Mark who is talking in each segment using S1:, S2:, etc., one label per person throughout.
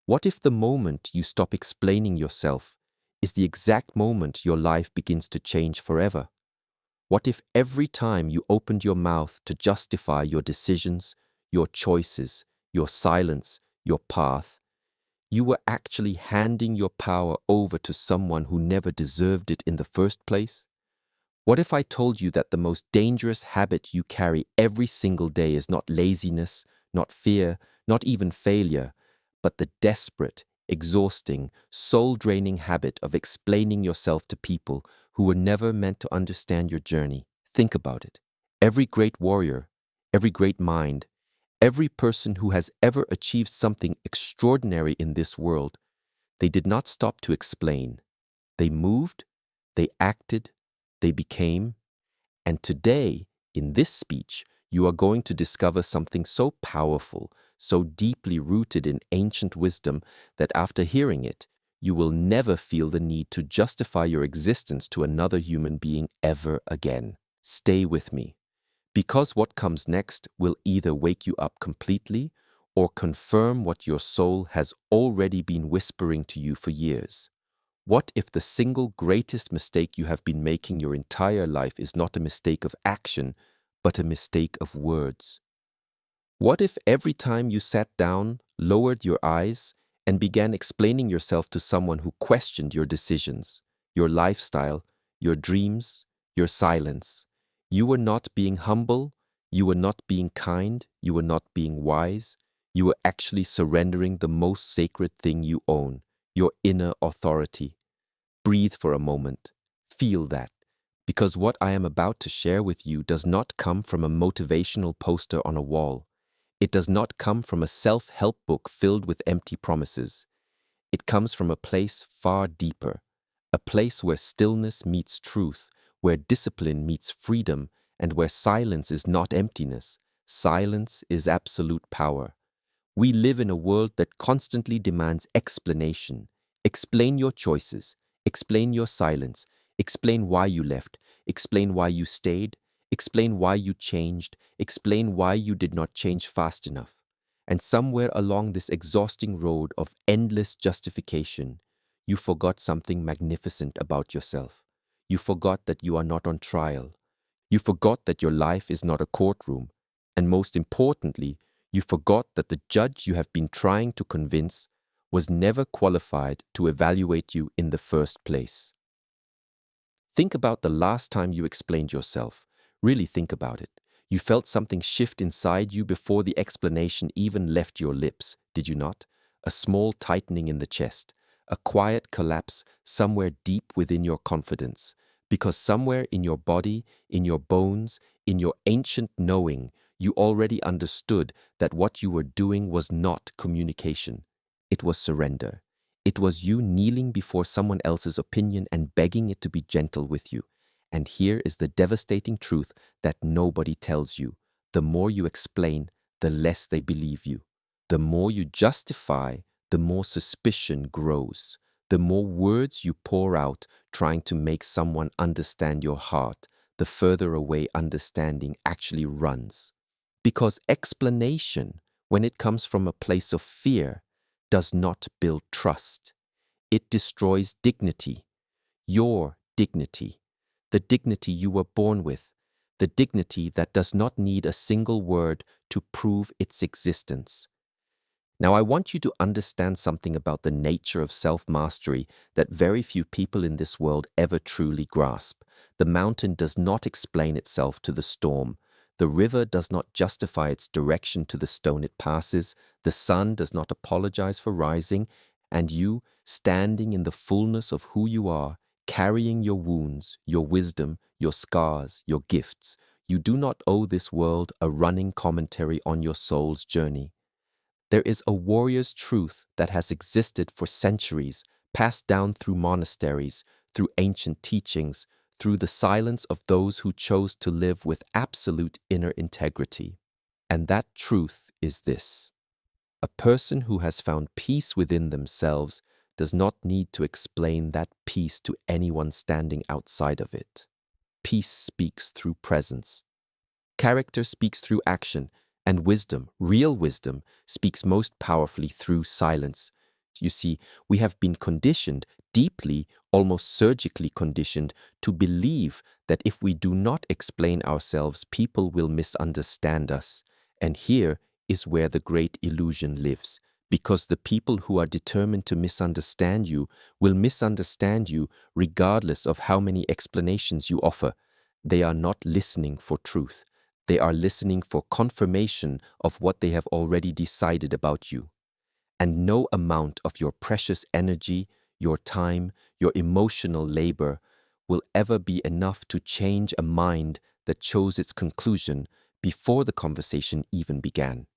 S1: What if the moment you stop explaining yourself is the exact moment your life begins to change forever? What if every time you opened your mouth to justify your decisions, your choices, your silence, your path, you were actually handing your power over to someone who never deserved it in the first place? What if I told you that the most dangerous habit you carry every single day is not laziness, not fear, not even failure, but the desperate, exhausting, soul-draining habit of explaining yourself to people who were never meant to understand your journey? Think about it. Every great warrior, every great mind, every person who has ever achieved something extraordinary in this world, they did not stop to explain. They moved, they acted, they became, and today, in this speech, you are going to discover something so powerful, so deeply rooted in ancient wisdom that after hearing it, you will never feel the need to justify your existence to another human being ever again. Stay with me, because what comes next will either wake you up completely or confirm what your soul has already been whispering to you for years. What if the single greatest mistake you have been making your entire life is not a mistake of action, but a mistake of words? What if every time you sat down, lowered your eyes, and began explaining yourself to someone who questioned your decisions, your lifestyle, your dreams, your silence, you were not being humble, you were not being kind, you were not being wise, you were actually surrendering the most sacred thing you own, your inner authority? Breathe for a moment. Feel that. Because what I am about to share with you does not come from a motivational poster on a wall. It does not come from a self-help book filled with empty promises. It comes from a place far deeper, a place where stillness meets truth, where discipline meets freedom, and where silence is not emptiness. Silence is absolute power. We live in a world that constantly demands explanation. Explain your choices. Explain your silence. Explain why you left. Explain why you stayed. Explain why you changed. Explain why you did not change fast enough. And somewhere along this exhausting road of endless justification, you forgot something magnificent about yourself. You forgot that you are not on trial. You forgot that your life is not a courtroom. And most importantly, you forgot that the judge you have been trying to convince was never qualified to evaluate you in the first place. Think about the last time you explained yourself. Really think about it. You felt something shift inside you before the explanation even left your lips, did you not? A small tightening in the chest, a quiet collapse somewhere deep within your confidence. Because somewhere in your body, in your bones, in your ancient knowing, you already understood that what you were doing was not communication. It was surrender. It was you kneeling before someone else's opinion and begging it to be gentle with you. And here is the devastating truth that nobody tells you. The more you explain, the less they believe you. The more you justify, the more suspicion grows. The more words you pour out trying to make someone understand your heart, the further away understanding actually runs. Because explanation, when it comes from a place of fear, does not build trust. It destroys dignity, your dignity, the dignity you were born with, the dignity that does not need a single word to prove its existence. Now, I want you to understand something about the nature of self-mastery that very few people in this world ever truly grasp. The mountain does not explain itself to the storm. The river does not justify its direction to the stone it passes. The sun does not apologize for rising. And you, standing in the fullness of who you are, carrying your wounds, your wisdom, your scars, your gifts, you do not owe this world a running commentary on your soul's journey. There is a warrior's truth that has existed for centuries, passed down through monasteries, through ancient teachings, through the silence of those who chose to live with absolute inner integrity. And that truth is this: a person who has found peace within themselves does not need to explain that peace to anyone standing outside of it. Peace speaks through presence. Character speaks through action, and wisdom, real wisdom, speaks most powerfully through silence. You see, we have been conditioned, deeply, almost surgically conditioned, to believe that if we do not explain ourselves, people will misunderstand us. And here is where the great illusion lives. Because the people who are determined to misunderstand you will misunderstand you regardless of how many explanations you offer. They are not listening for truth. They are listening for confirmation of what they have already decided about you. And no amount of your precious energy, your time, your emotional labor will ever be enough to change a mind that chose its conclusion before the conversation even began.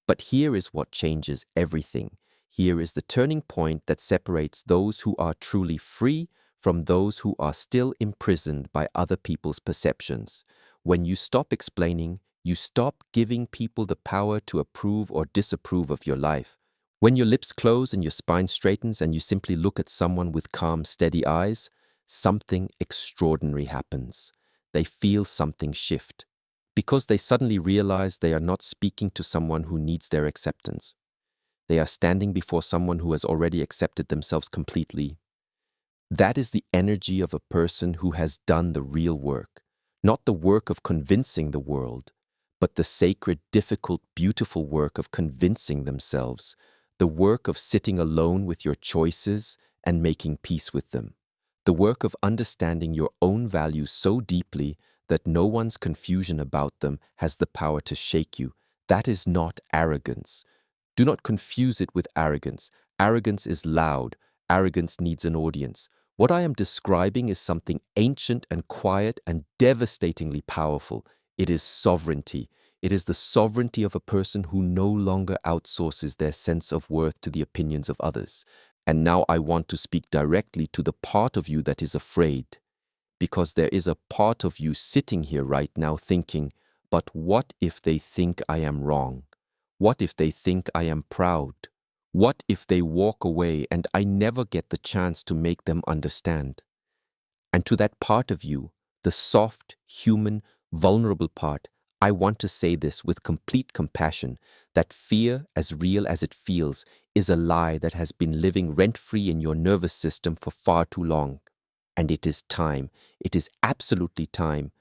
S1: But here is what changes everything. Here is the turning point that separates those who are truly free from those who are still imprisoned by other people's perceptions. When you stop explaining, you stop giving people the power to approve or disapprove of your life. When your lips close and your spine straightens and you simply look at someone with calm, steady eyes, something extraordinary happens. They feel something shift. Because they suddenly realize they are not speaking to someone who needs their acceptance. They are standing before someone who has already accepted themselves completely. That is the energy of a person who has done the real work, not the work of convincing the world, but the sacred, difficult, beautiful work of convincing themselves, the work of sitting alone with your choices and making peace with them, the work of understanding your own values so deeply that no one's confusion about them has the power to shake you. That is not arrogance. Do not confuse it with arrogance. Arrogance is loud. Arrogance needs an audience. What I am describing is something ancient and quiet and devastatingly powerful. It is sovereignty. It is the sovereignty of a person who no longer outsources their sense of worth to the opinions of others. And now I want to speak directly to the part of you that is afraid. Because there is a part of you sitting here right now thinking, but what if they think I am wrong? What if they think I am proud? What if they walk away and I never get the chance to make them understand? And to that part of you, the soft, human, vulnerable part, I want to say this with complete compassion, that fear, as real as it feels, is a lie that has been living rent-free in your nervous system for far too long. And it is time, it is absolutely time,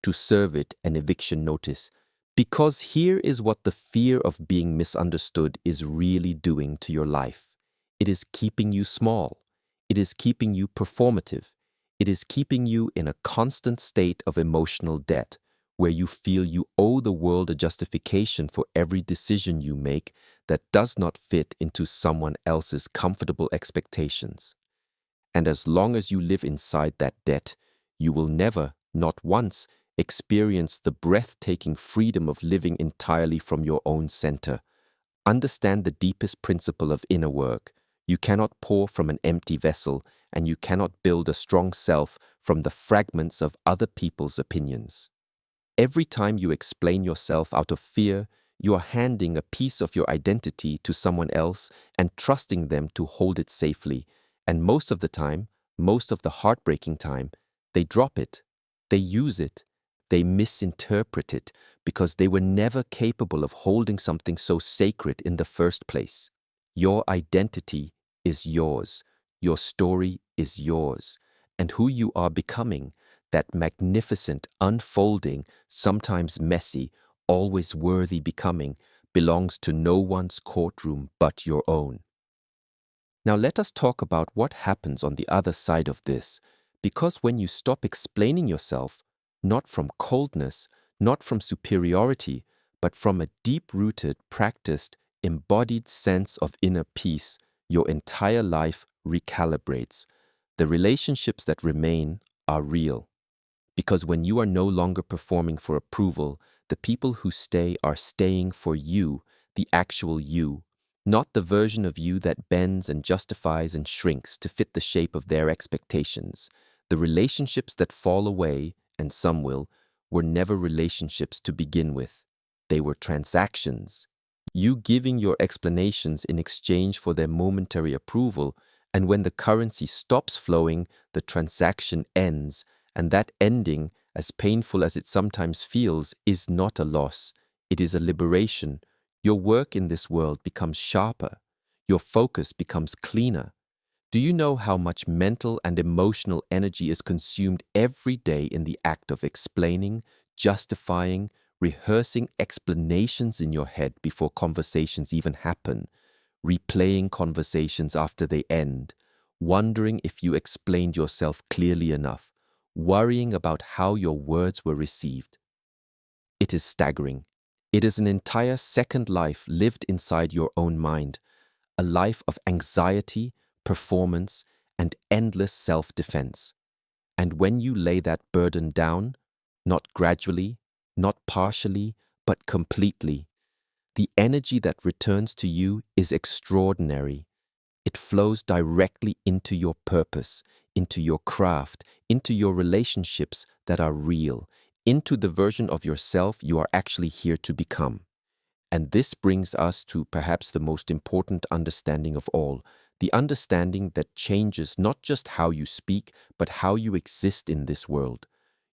S1: to serve it an eviction notice. Because here is what the fear of being misunderstood is really doing to your life. It is keeping you small. It is keeping you performative. It is keeping you in a constant state of emotional debt, where you feel you owe the world a justification for every decision you make that does not fit into someone else's comfortable expectations. And as long as you live inside that debt, you will never, not once, experience the breathtaking freedom of living entirely from your own center. Understand the deepest principle of inner work. You cannot pour from an empty vessel, and you cannot build a strong self from the fragments of other people's opinions. Every time you explain yourself out of fear, you are handing a piece of your identity to someone else and trusting them to hold it safely. And most of the time, most of the heartbreaking time, they drop it, they use it, they misinterpret it because they were never capable of holding something so sacred in the first place. Your identity is yours. Your story is yours. And who you are becoming, that magnificent, unfolding, sometimes messy, always worthy becoming, belongs to no one's courtroom but your own. Now let us talk about what happens on the other side of this, because when you stop explaining yourself, not from coldness, not from superiority, but from a deep-rooted, practiced, embodied sense of inner peace, your entire life recalibrates. The relationships that remain are real. Because when you are no longer performing for approval, the people who stay are staying for you, the actual you, not the version of you that bends and justifies and shrinks to fit the shape of their expectations. The relationships that fall away, and some will, were never relationships to begin with. They were transactions. You giving your explanations in exchange for their momentary approval, and when the currency stops flowing, the transaction ends. And that ending, as painful as it sometimes feels, is not a loss. It is a liberation. Your work in this world becomes sharper. Your focus becomes cleaner. Do you know how much mental and emotional energy is consumed every day in the act of explaining, justifying, rehearsing explanations in your head before conversations even happen, replaying conversations after they end, wondering if you explained yourself clearly enough, worrying about how your words were received? It is staggering. It is an entire second life lived inside your own mind, a life of anxiety, performance, and endless self-defense. And when you lay that burden down, not gradually, not partially, but completely, the energy that returns to you is extraordinary. It flows directly into your purpose, into your craft, into your relationships that are real, into the version of yourself you are actually here to become. And this brings us to perhaps the most important understanding of all, the understanding that changes not just how you speak, but how you exist in this world.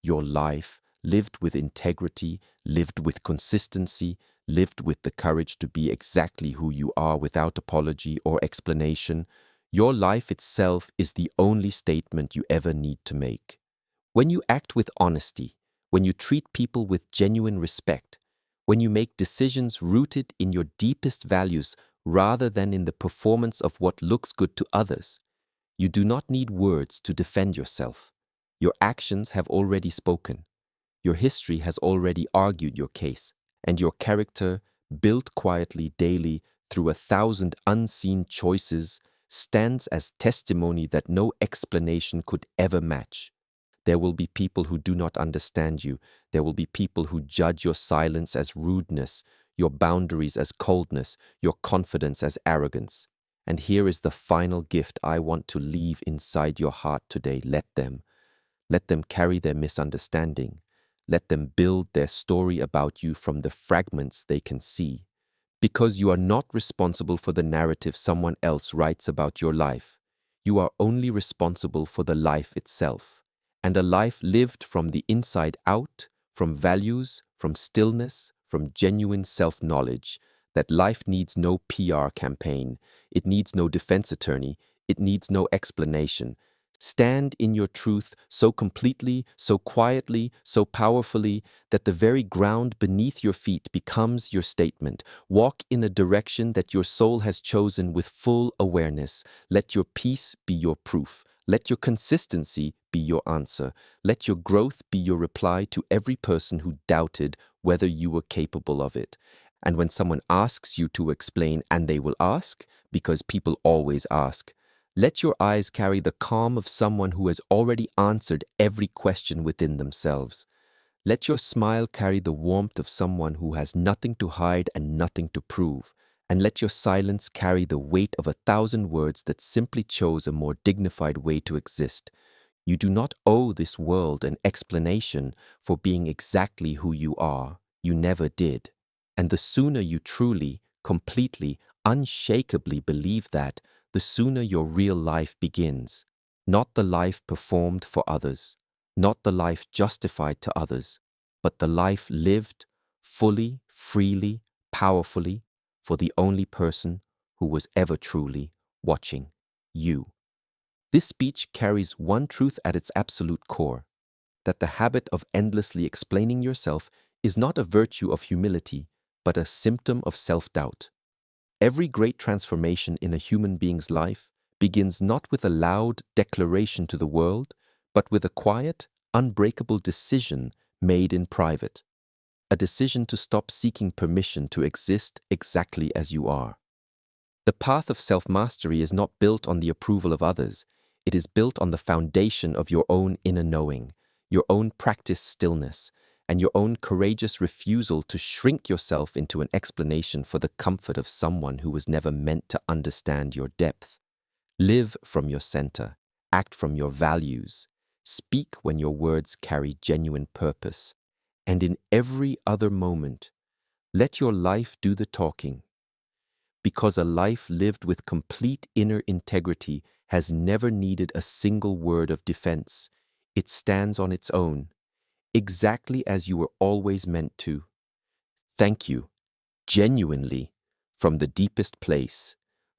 S1: Your life, lived with integrity, lived with consistency, lived with the courage to be exactly who you are without apology or explanation, your life itself is the only statement you ever need to make. When you act with honesty, when you treat people with genuine respect, when you make decisions rooted in your deepest values rather than in the performance of what looks good to others, you do not need words to defend yourself. Your actions have already spoken. Your history has already argued your case, and your character, built quietly daily through 1,000 unseen choices, stands as testimony that no explanation could ever match. There will be people who do not understand you. There will be people who judge your silence as rudeness, your boundaries as coldness, your confidence as arrogance. And here is the final gift I want to leave inside your heart today. Let them. Let them carry their misunderstanding. Let them build their story about you from the fragments they can see. Because you are not responsible for the narrative someone else writes about your life. You are only responsible for the life itself. And a life lived from the inside out, from values, from stillness, from genuine self-knowledge. That life needs no PR campaign. It needs no defense attorney. It needs no explanation. Stand in your truth so completely, so quietly, so powerfully that the very ground beneath your feet becomes your statement. Walk in a direction that your soul has chosen with full awareness. Let your peace be your proof. Let your consistency be your answer. Let your growth be your reply to every person who doubted whether you were capable of it. And when someone asks you to explain, and they will ask, because people always ask, let your eyes carry the calm of someone who has already answered every question within themselves. Let your smile carry the warmth of someone who has nothing to hide and nothing to prove. And let your silence carry the weight of 1,000 words that simply chose a more dignified way to exist. You do not owe this world an explanation for being exactly who you are. You never did. And the sooner you truly, completely, unshakably believe that, the sooner your real life begins. Not the life performed for others, not the life justified to others, but the life lived fully, freely, powerfully for the only person who was ever truly watching you. This speech carries one truth at its absolute core, that the habit of endlessly explaining yourself is not a virtue of humility, but a symptom of self-doubt. Every great transformation in a human being's life begins not with a loud declaration to the world, but with a quiet, unbreakable decision made in private. A decision to stop seeking permission to exist exactly as you are. The path of self-mastery is not built on the approval of others. It is built on the foundation of your own inner knowing, your own practiced stillness, and your own courageous refusal to shrink yourself into an explanation for the comfort of someone who was never meant to understand your depth. Live from your center, act from your values, speak when your words carry genuine purpose, and in every other moment, let your life do the talking. Because a life lived with complete inner integrity has never needed a single word of defense. It stands on its own, exactly as you were always meant to. Thank you, genuinely, from the deepest place,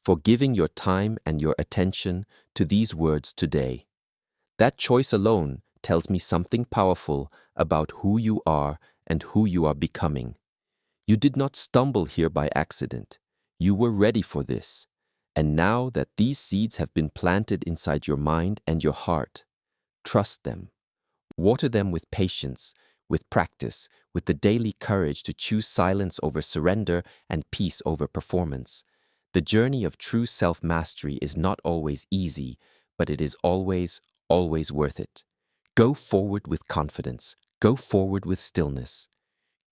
S1: for giving your time and your attention to these words today. That choice alone tells me something powerful about who you are and who you are becoming. You did not stumble here by accident. You were ready for this. And now that these seeds have been planted inside your mind and your heart, trust them. Water them with patience, with practice, with the daily courage to choose silence over surrender and peace over performance. The journey of true self-mastery is not always easy, but it is always, always worth it. Go forward with confidence. Go forward with stillness.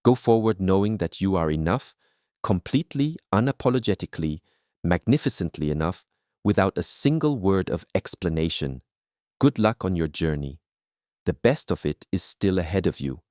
S1: Go forward knowing that you are enough, completely, unapologetically, magnificently enough, without a single word of explanation. Good luck on your journey. The best of it is still ahead of you.